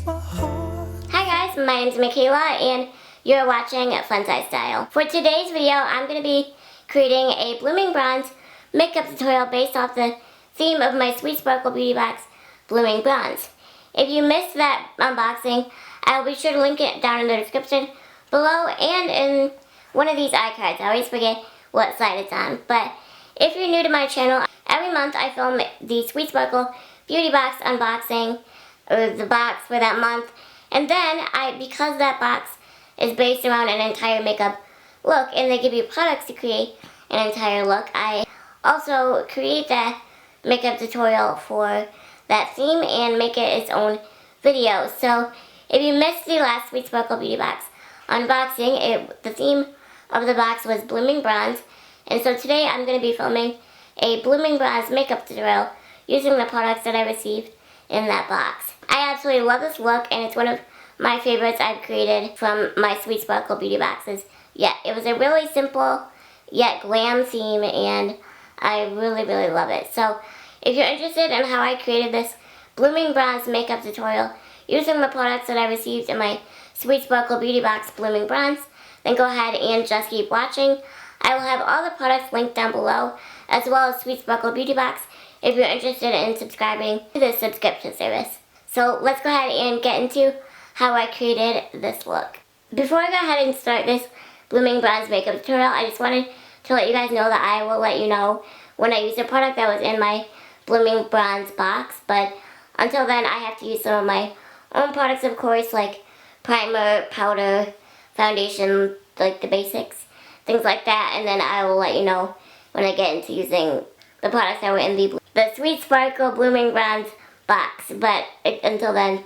Hi guys, my name is Michaela and you're watching FunsizedStyle. For today's video, I'm going to be creating a Blooming Bronze makeup tutorial based off the theme of my Sweet Sparkle Beauty Box Blooming Bronze. If you missed that unboxing, I'll be sure to link it down in the description below and in one of these iCards. I always forget what slide it's on. But if you're new to my channel, every month I film the Sweet Sparkle Beauty Box unboxing, or the box for that month. And then, because that box is based around an entire makeup look, and they give you products to create an entire look, I also create that makeup tutorial for that theme and make it its own video. So, if you missed the last Sweet Sparkle Beauty Box unboxing, the theme of the box was Blooming Bronze. And so today I'm going to be filming a Blooming Bronze makeup tutorial using the products that I received in that box. I absolutely love this look, and it's one of my favorites I've created from my Sweet Sparkle Beauty Boxes. Yeah, it was a really simple yet glam theme, and I really, really love it. So if you're interested in how I created this Blooming Bronze makeup tutorial using the products that I received in my Sweet Sparkle Beauty Box Blooming Bronze, then go ahead and just keep watching. I will have all the products linked down below, as well as Sweet Sparkle Beauty Box if you're interested in subscribing to this subscription service. So let's go ahead and get into how I created this look. Before I go ahead and start this Blooming Bronze makeup tutorial, I just wanted to let you guys know that I will let you know when I use the product that was in my Blooming Bronze box. But until then, I have to use some of my own products, of course, like primer, powder, foundation, like the basics, things like that. And then I will let you know when I get into using the products that were in the Sweet Sparkle Blooming Bronze box. But until then,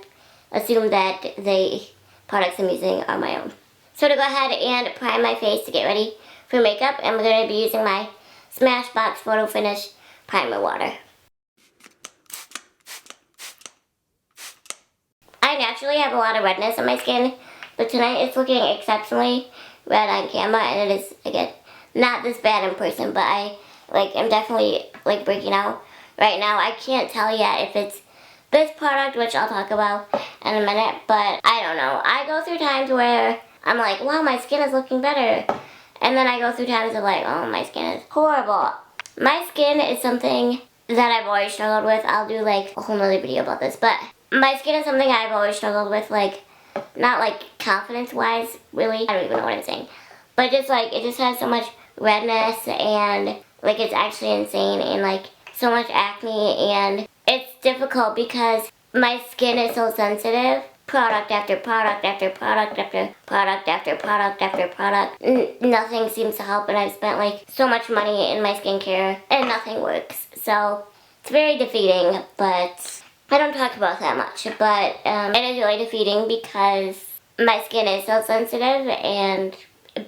assume that the products I'm using are my own. So to go ahead and prime my face to get ready for makeup, I'm going to be using my Smashbox Photo Finish Primer Water. I naturally have a lot of redness on my skin, but tonight it's looking exceptionally red on camera, and it is, again, not this bad in person, but I'm definitely breaking out right now. I can't tell yet if it's this product, which I'll talk about in a minute, but I don't know. I go through times where I'm like, wow, my skin is looking better. And then I go through times of like, oh, my skin is horrible. My skin is something that I've always struggled with. I'll do like a whole nother video about this, but my skin is something I've always struggled with, like, not like confidence-wise, really. I don't even know what I'm saying. But just like, it just has so much redness, and like it's actually insane, and like so much acne, and it's difficult because my skin is so sensitive. Product after product after product after product after product after product. Nothing seems to help, and I've spent like so much money in my skincare and nothing works. So it's very defeating, but I don't talk about that much. But it is really defeating because my skin is so sensitive, and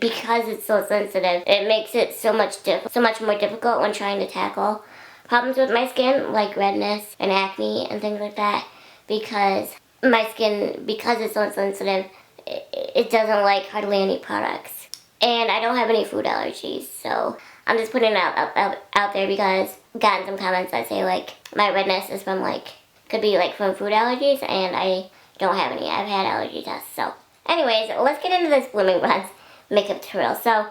because it's so sensitive, it makes it so much more difficult when trying to tackle problems with my skin, like redness and acne and things like that, because my skin, because it's so sensitive, it doesn't like hardly any products. And I don't have any food allergies, so I'm just putting it out there because I've gotten some comments that say like my redness is from could be from food allergies, and I don't have any. I've had allergy tests. So anyways, let's get into this Blooming Bronze makeup tutorial. So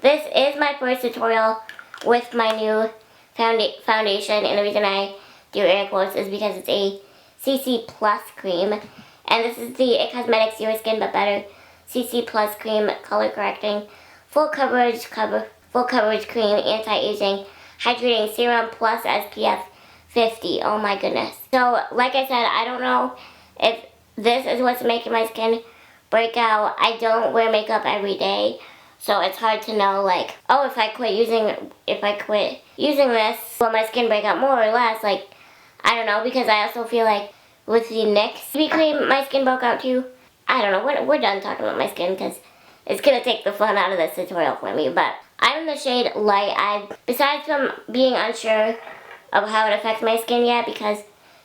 this is my first tutorial with my new foundation, and the reason I do air quotes is because it's a CC Plus cream, and this is the It Cosmetics Your Skin But Better CC Plus Cream Color Correcting Full Coverage Cream Anti-Aging Hydrating Serum Plus SPF 50. Oh my goodness. So like I said, I don't know if this is what's making my skin break out. I don't wear makeup every day, so it's hard to know like, oh, if I quit using this, will my skin break out more or less? Like, I don't know, because I also feel like with the NYX BB cream, my skin broke out too. I don't know, we're done talking about my skin because it's going to take the fun out of this tutorial for me. But I'm in the shade Light. Besides from being unsure of how it affects my skin yet, because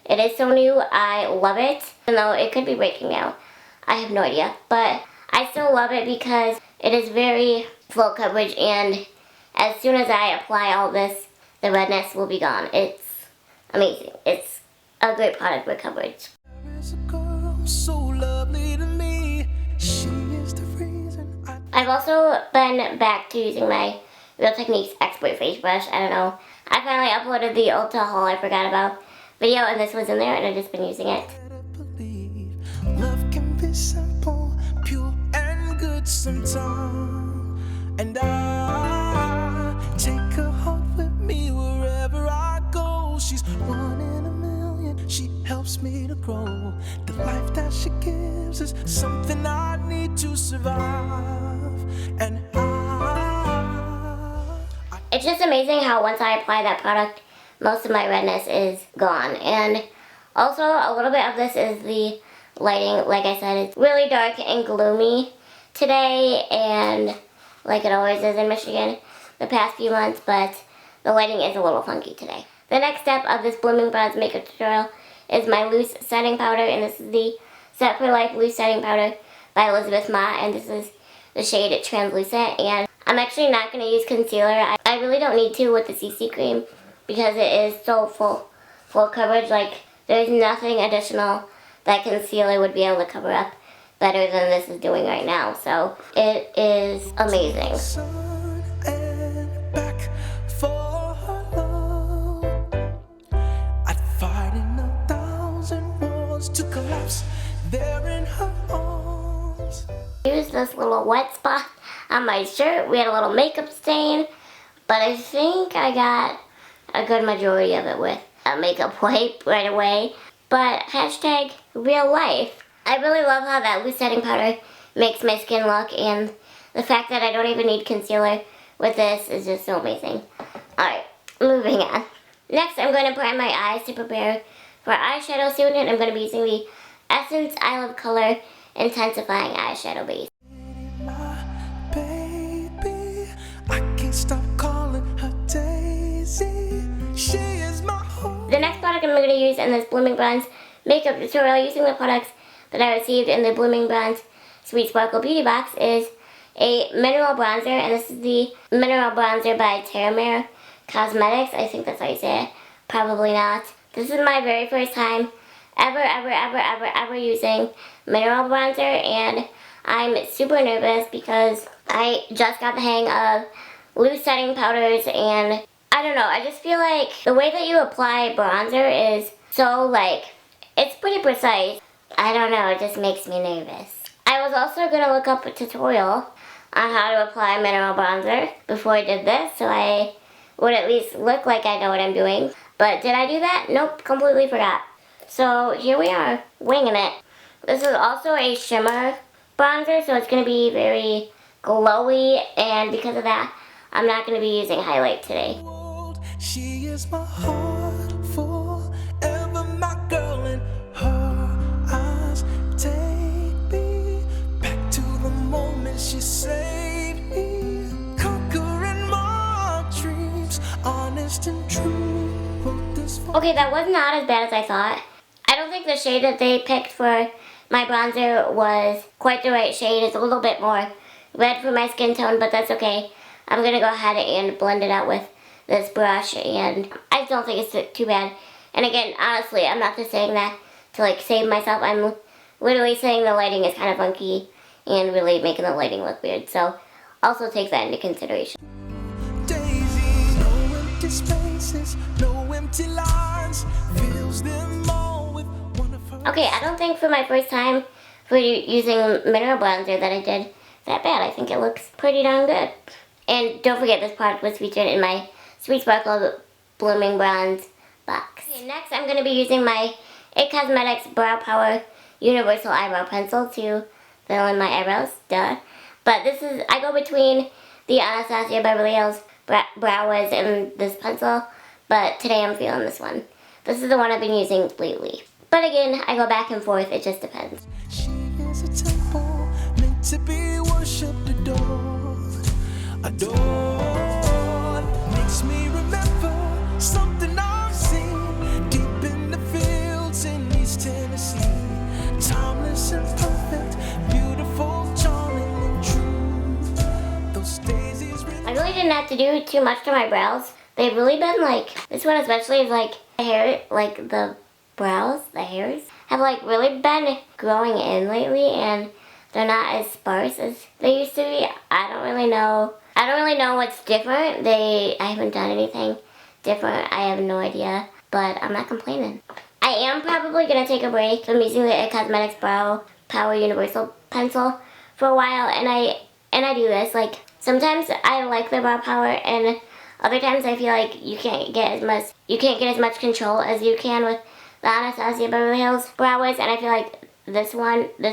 it is so new, I love it. Even though it could be breaking out, I have no idea. But I still love it because it is very full coverage, and as soon as I apply all this, the redness will be gone. It's amazing. It's a great product with coverage. There is a girl so I've also been back to using my Real Techniques Expert Face Brush. I don't know. I finally uploaded the Ulta haul I forgot about video, and this was in there, and I've just been using it. Love can be simple, pure and good sometimes. And I take her heart with me wherever I go. She's one in a million. She helps me to grow. The life that she gives is something I need to survive. And it's just amazing how once I apply that product, most of my redness is gone. And also a little bit of this is the lighting. Like I said, it's really dark and gloomy today, and like it always is in Michigan the past few months, but the lighting is a little funky today. The next step of this Blooming Bronze makeup tutorial is my loose setting powder, and this is the Set for Life Loose Setting Powder by Elizabeth Ma, and this is the shade Translucent. And I'm actually not going to use concealer. I really don't need to with the CC cream because it is so full coverage. Like, there's nothing additional that concealer would be able to cover up better than this is doing right now. So it is amazing. Use this little wet spot on my shirt. We had a little makeup stain, but I think I got a good majority of it with a makeup wipe right away. But hashtag real life. I really love how that loose setting powder makes my skin look, and the fact that I don't even need concealer with this is just so amazing. Alright, moving on. Next, I'm going to prime my eyes to prepare for eyeshadow soon, and I'm going to be using the Essence I Love Color Intensifying Eyeshadow Base. The next product I'm going to use in this Blooming Bronze makeup tutorial using the products that I received in the Blooming Bronze Sweet Sparkle Beauty Box is a mineral bronzer, and this is the mineral bronzer by Terramere Cosmetics. I think that's how you say it. Probably not. This is my very first time ever using mineral bronzer, and I'm super nervous because I just got the hang of loose setting powders, and I don't know, I just feel like the way that you apply bronzer is so, like, it's pretty precise. I don't know, it just makes me nervous. I was also going to look up a tutorial on how to apply mineral bronzer before I did this, so I would at least look like I know what I'm doing. But did I do that? Nope, completely forgot. So here we are, winging it. This is also a shimmer bronzer, so it's going to be very glowy, and because of that, I'm not going to be using highlight today. She is my heart forever, my girl, and her eyes take me back to the moment she saved me, conquering my dreams, honest and true. Okay, that was not as bad as I thought. I don't think the shade that they picked for my bronzer was quite the right shade. It's a little bit more red for my skin tone, but that's okay. I'm going to go ahead and blend it out with this brush, and I don't think it's too bad. And again, honestly, I'm not just saying that to like save myself. I'm literally saying the lighting is kind of funky and really making the lighting look weird. So also take that into consideration. Daisy, no empty spaces, no empty lines, fills them all with one of her. Okay, I don't think for my first time for using mineral bronzer that I did that bad. I think it looks pretty darn good. And don't forget, this product was featured in my Sweet Sparkle Blooming Bronze box. Okay, next I'm going to be using my IT Cosmetics Brow Power Universal Eyebrow Pencil to fill in my eyebrows, duh. But this is, I go between the Anastasia Beverly Hills Brow Wiz and this pencil, but today I'm feeling this one. This is the one I've been using lately. But again, I go back and forth, it just depends. She is a temple meant to be worshipped, adored, makes me remember something I've seen deep in the fields in East Tennessee. Timeless and perfect, beautiful, charming and true. Those daisies really... I really didn't have to do too much to my brows. They've really been like, this one especially is like the hair, like the brows, the hairs, have like really been growing in lately, and they're not as sparse as they used to be. I don't really know what's different. I haven't done anything different. I have no idea, but I'm not complaining. I am probably going to take a break from using the IT Cosmetics Brow Power Universal Pencil for a while, and I do this. Like, sometimes I like the brow power, and other times I feel like you can't get as much control as you can with the Anastasia Beverly Hills brow wiz, and I feel like this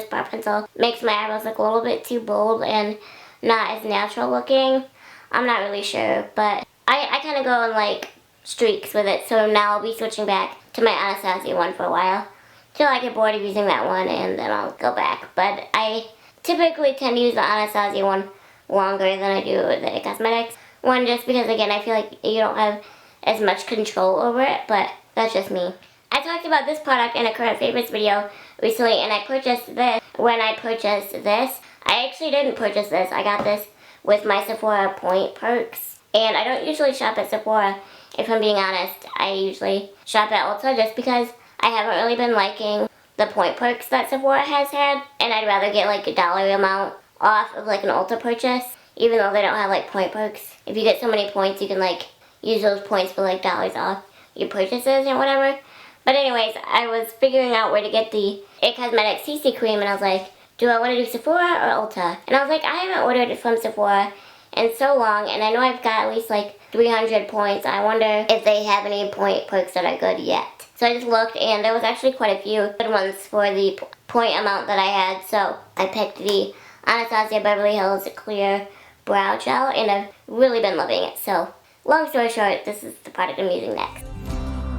brow pencil makes my eyebrows look a little bit too bold and not as natural looking. I'm not really sure, but I kind of go in like streaks with it, so now I'll be switching back to my Anastasia one for a while till I get bored of using that one, and then I'll go back. But I typically tend to use the Anastasia one longer than I do the IT Cosmetics one, just because, again, I feel like you don't have as much control over it, but that's just me. I talked about this product in a current favorites video recently, and I purchased this. When I purchased this, I actually didn't purchase this. I got this with my Sephora point perks, and I don't usually shop at Sephora. If I'm being honest, I usually shop at Ulta just because I haven't really been liking the point perks that Sephora has had, and I'd rather get like a dollar amount off of like an Ulta purchase, even though they don't have like point perks. If you get so many points, you can like use those points for like dollars off your purchases and whatever. But anyways, I was figuring out where to get the IT Cosmetics CC cream, and I was like, do I want to do Sephora or Ulta? And I was like, I haven't ordered it from Sephora in so long, and I know I've got at least like 300 points. I wonder if they have any point perks that are good yet. So I just looked, and there was actually quite a few good ones for the point amount that I had. So I picked the Anastasia Beverly Hills Clear Brow Gel, and I've really been loving it. So long story short, this is the product I'm using next.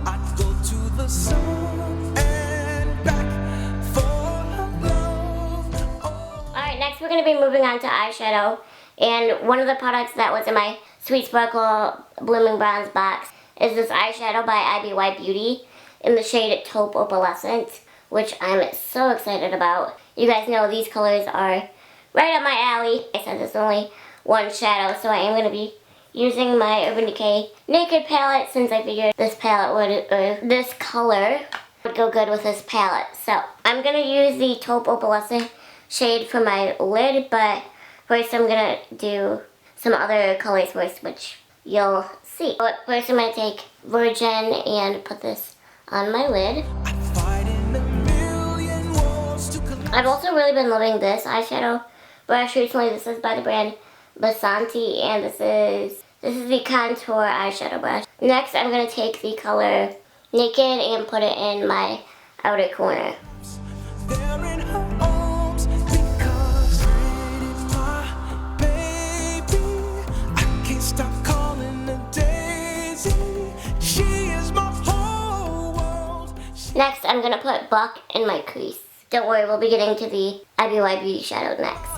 I'd go to the sun and back for love. Alright, next we're going to be moving on to eyeshadow. And one of the products that was in my Sweet Sparkle Blooming Bronze box is this eyeshadow by IBY Beauty in the shade Taupe Opalescent, which I'm so excited about. You guys know these colors are right up my alley. I said there's only one shadow, so I am going to be using my Urban Decay Naked palette, since I figured this color would go good with this palette. So I'm going to use the Taupe Opalescent shade for my lid, but first I'm going to do some other colors first, which you'll see. But first I'm going to take Virgin and put this on my lid. I've also really been loving this eyeshadow brush recently. This is by the brand Basanti, and this is the contour eyeshadow brush. Next I'm going to take the color Naked and put it in my outer corner. Next, I'm going to put Buck in my crease. Don't worry, we'll be getting to the IBY Beauty shadow next.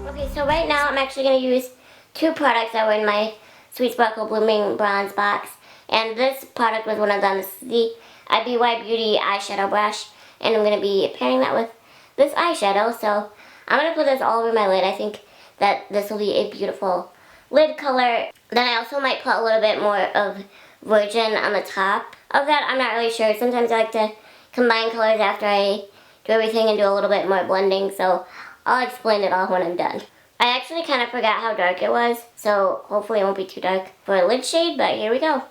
Okay, so right now I'm actually going to use two products that were in my Sweet Sparkle Blooming Bronze box. And this product was one of them. This is the IBY Beauty eyeshadow brush. And I'm going to be pairing that with this eyeshadow. So I'm going to put this all over my lid. I think that this will be a beautiful lid color. Then I also might put a little bit more of Virgin on the top of that. I'm not really sure. Sometimes I like to combine colors after I do everything and do a little bit more blending. So I'll explain it all when I'm done. I actually kind of forgot how dark it was, so hopefully it won't be too dark for a lid shade, but here we go.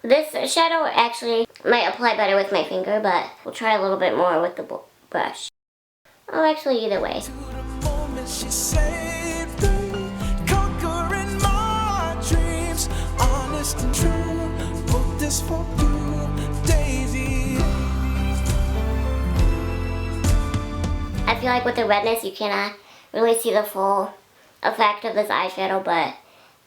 This shadow actually might apply better with my finger, but we'll try a little bit more with the brush. Oh, actually, either way. I feel like with the redness you cannot really see the full effect of this eyeshadow, but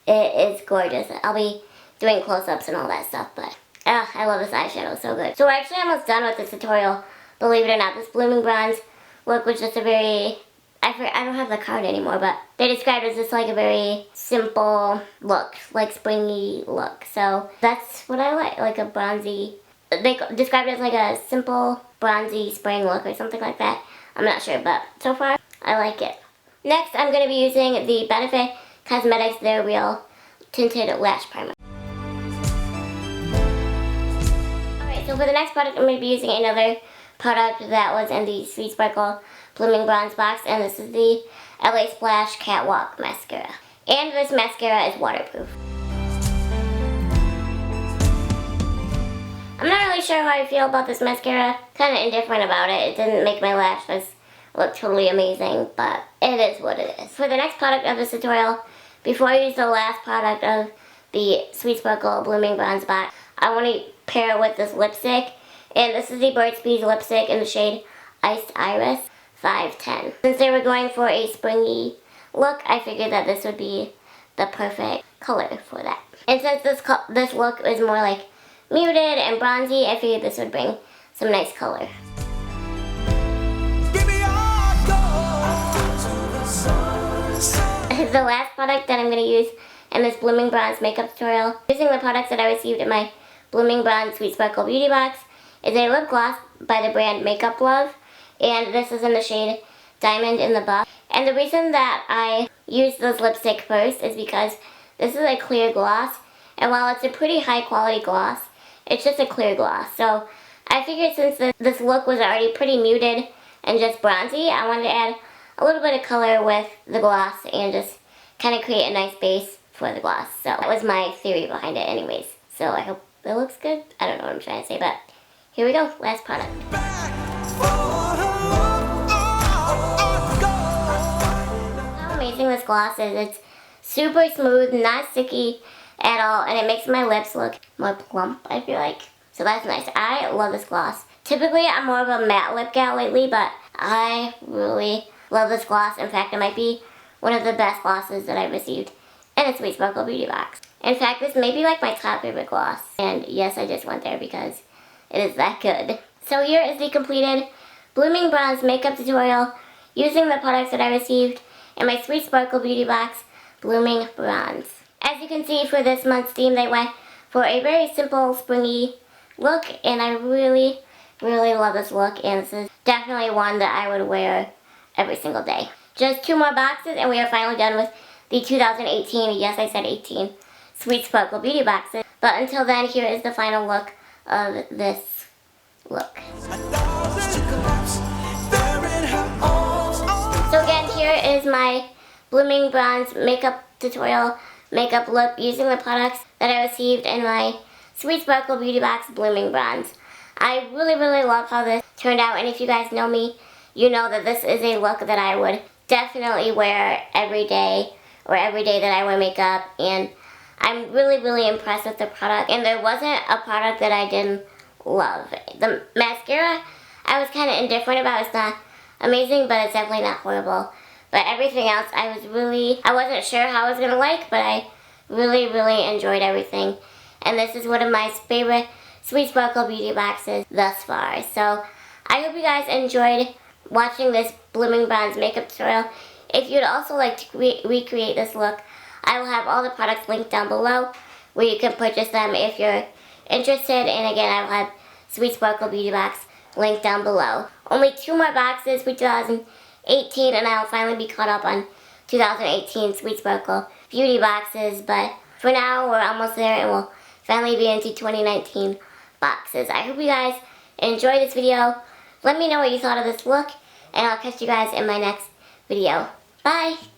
it is gorgeous. I'll be doing close-ups and all that stuff, but I love this eyeshadow, so good. So we're actually almost done with this tutorial, believe it or not. This Blooming Bronze look was just a very, I don't have the card anymore, but they described it as just like a very simple look, like springy look. So that's what I like a bronzy, they described it as like a simple bronzy spring look or something like that. I'm not sure, but so far I like it. Next, I'm going to be using the Benefit Cosmetics Their Real Tinted Lash Primer. So for the next product, I'm going to be using another product that was in the Sweet Sparkle Blooming Bronze box, and this is the LA Splash Catwalk Mascara. And this mascara is waterproof. I'm not really sure how I feel about this mascara. Kind of indifferent about it. It didn't make my lashes look totally amazing, but it is what it is. For the next product of this tutorial, before I use the last product of the Sweet Sparkle Blooming Bronze box, I want to pair it with this lipstick. And this is the Burt's Bees lipstick in the shade Iced Iris 510. Since they were going for a springy look, I figured that this would be the perfect color for that. And since this look is more like muted and bronzy, I figured this would bring some nice color. The last product that I'm going to use in this Blooming Bronze makeup tutorial, using the products that I received in my Blooming Bronze Sweet Sparkle Beauty Box, is a lip gloss by the brand Makeup Love, and this is in the shade Diamond in the Buff. And the reason that I used this lipstick first is because this is a clear gloss, and while it's a pretty high quality gloss, it's just a clear gloss. So I figured since this look was already pretty muted and just bronzy, I wanted to add a little bit of color with the gloss and just kind of create a nice base for the gloss. So that was my theory behind it anyways. So I hope it looks good. I don't know what I'm trying to say, but here we go, last product. How amazing this gloss is. It's super smooth, not sticky at all, and it makes my lips look more plump, I feel like. So that's nice. I love this gloss. Typically, I'm more of a matte lip gal lately, but I really love this gloss. In fact, it might be one of the best glosses that I've received in a Sweet Sparkle Beauty Box. In fact, this may be like my top favorite gloss. And yes, I just went there because it is that good. So here is the completed Blooming Bronze makeup tutorial using the products that I received in my Sweet Sparkle Beauty Box Blooming Bronze. As you can see, for this month's theme, they went for a very simple, springy look, and I really, really love this look, and this is definitely one that I would wear every single day. Just 2 more boxes, and we are finally done with the 2018, yes, I said 18, Sweet Sparkle Beauty Boxes. But until then, here is the final look of this look. So again, here is my Blooming Bronze makeup tutorial, makeup look using the products that I received in my Sweet Sparkle Beauty Box Blooming Bronze. I really, really love how this turned out, and if you guys know me, you know that this is a look that I would definitely wear every day, or every day that I wear makeup, and I'm really, really impressed with the product, and there wasn't a product that I didn't love. The mascara, I was kind of indifferent about. It's not amazing, but it's definitely not horrible. But everything else, I wasn't sure how I was going to like, but I really, really enjoyed everything. And this is one of my favorite Sweet Sparkle Beauty Boxes thus far. So I hope you guys enjoyed watching this Blooming Bronze makeup tutorial. If you'd also like to recreate this look, I will have all the products linked down below where you can purchase them if you're interested. And again, I will have Sweet Sparkle Beauty Box linked down below. Only 2 more boxes for 2018, and I will finally be caught up on 2018 Sweet Sparkle Beauty Boxes. But for now, we're almost there, and we'll finally be into 2019 boxes. I hope you guys enjoyed this video. Let me know what you thought of this look, and I'll catch you guys in my next video. Bye!